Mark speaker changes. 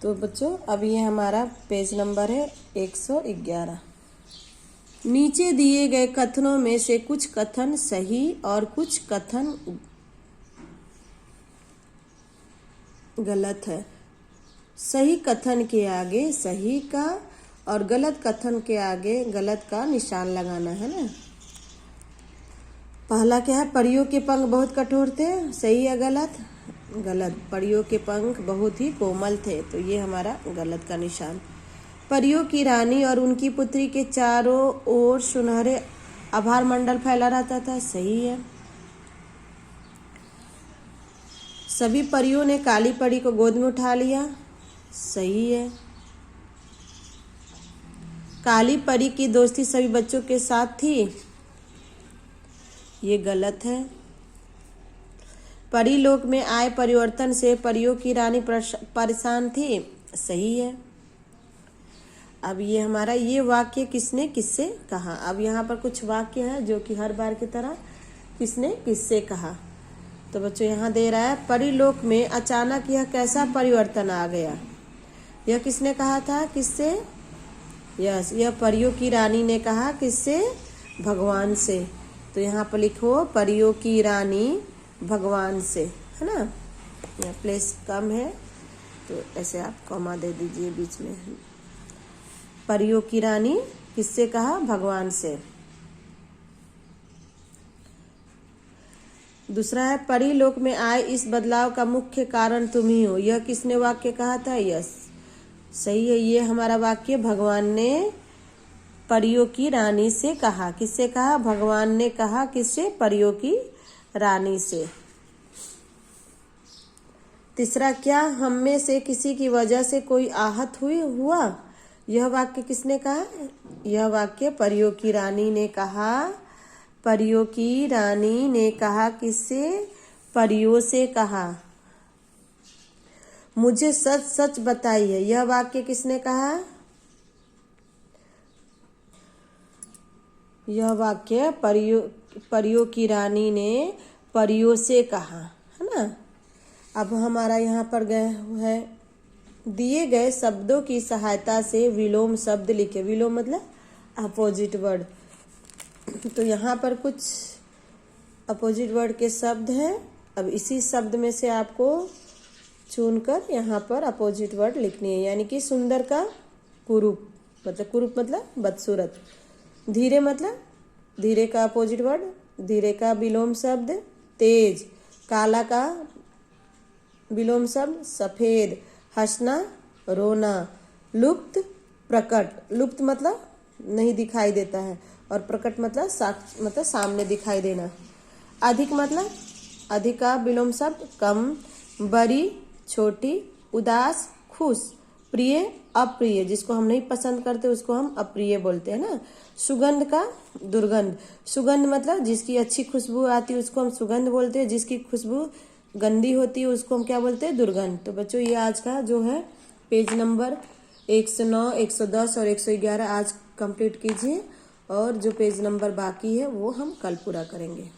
Speaker 1: तो बच्चों अब ये हमारा पेज नंबर है 111। नीचे दिए गए कथनों में से कुछ कथन सही और कुछ कथन गलत है। सही कथन के आगे सही का और गलत कथन के आगे गलत का निशान लगाना है ना। पहला क्या है, परियों के पंख बहुत कठोर थे, सही या गलत? गलत। परियों के पंख बहुत ही कोमल थे, तो ये हमारा गलत का निशान। परियों की रानी और उनकी पुत्री के चारों ओर सुनहरे आभार मंडल फैला रहता था, सही है। सभी परियों ने काली परी को गोद में उठा लिया, सही है। काली परी की दोस्ती सभी बच्चों के साथ थी, ये गलत है। परीलोक में आए परिवर्तन से परियों की रानी परेशान थी, सही है। अब ये हमारा ये वाक्य किसने किससे कहा। अब यहाँ पर कुछ वाक्य है जो कि हर बार की तरह किसने किससे कहा। तो बच्चों यहाँ दे रहा है, परीलोक में अचानक यह कैसा परिवर्तन आ गया। यह किसने कहा था, किससे? यस, यह परियों की रानी ने कहा, किससे? भगवान से। तो यहाँ पर लिखो परियों की रानी भगवान से, है ना। यहाँ प्लेस कम है तो ऐसे आप कॉमा दे दीजिए बीच में। परियों की रानी किससे कहा? भगवान से। दूसरा है, परीलोक में आए इस बदलाव का मुख्य कारण तुम ही हो। यह किसने वाक्य कहा था? यस, सही है। ये हमारा वाक्य भगवान ने परियों की रानी से कहा। किससे कहा? भगवान ने कहा, किससे? परियों की रानी से। तीसरा, क्या हम में से किसी की वजह से कोई आहत हुआ। यह वाक्य किसने कहा? यह वाक्य परियों की रानी ने कहा। परियों की रानी ने कहा, किससे? परियों से कहा। मुझे सच सच बताइए, यह वाक्य किसने कहा? यह वाक्य परियों की रानी ने परियों से कहा, है ना। अब हमारा यहाँ पर गए है, दिए गए शब्दों की सहायता से विलोम शब्द लिखे। विलोम मतलब अपोजिट वर्ड। तो यहाँ पर कुछ अपोजिट वर्ड के शब्द हैं। अब इसी शब्द में से आपको चुनकर यहाँ पर अपोजिट वर्ड लिखनी है। यानी कि सुंदर का कुरूप, मतलब कुरूप मतलब बदसूरत। धीरे मतलब धीरे का अपोजिट वर्ड, धीरे का विलोम शब्द तेज। काला का विलोम शब्द सफेद। हंसना रोना। लुप्त प्रकट। लुप्त मतलब नहीं दिखाई देता है और प्रकट मतलब सामने दिखाई देना। अधिक मतलब अधिक का विलोम शब्द कम। बड़ी छोटी। उदास खुश। प्रिय अप्रिय, जिसको हम नहीं पसंद करते उसको हम अप्रिय बोलते हैं ना। सुगंध का दुर्गंध। सुगंध मतलब जिसकी अच्छी खुशबू आती है उसको हम सुगंध बोलते हैं, जिसकी खुशबू गंदी होती है उसको हम क्या बोलते हैं? दुर्गंध। तो बच्चों ये आज का जो है पेज नंबर 109, 110 और 111 आज कंप्लीट कीजिए और जो पेज नंबर बाकी है वो हम कल पूरा करेंगे।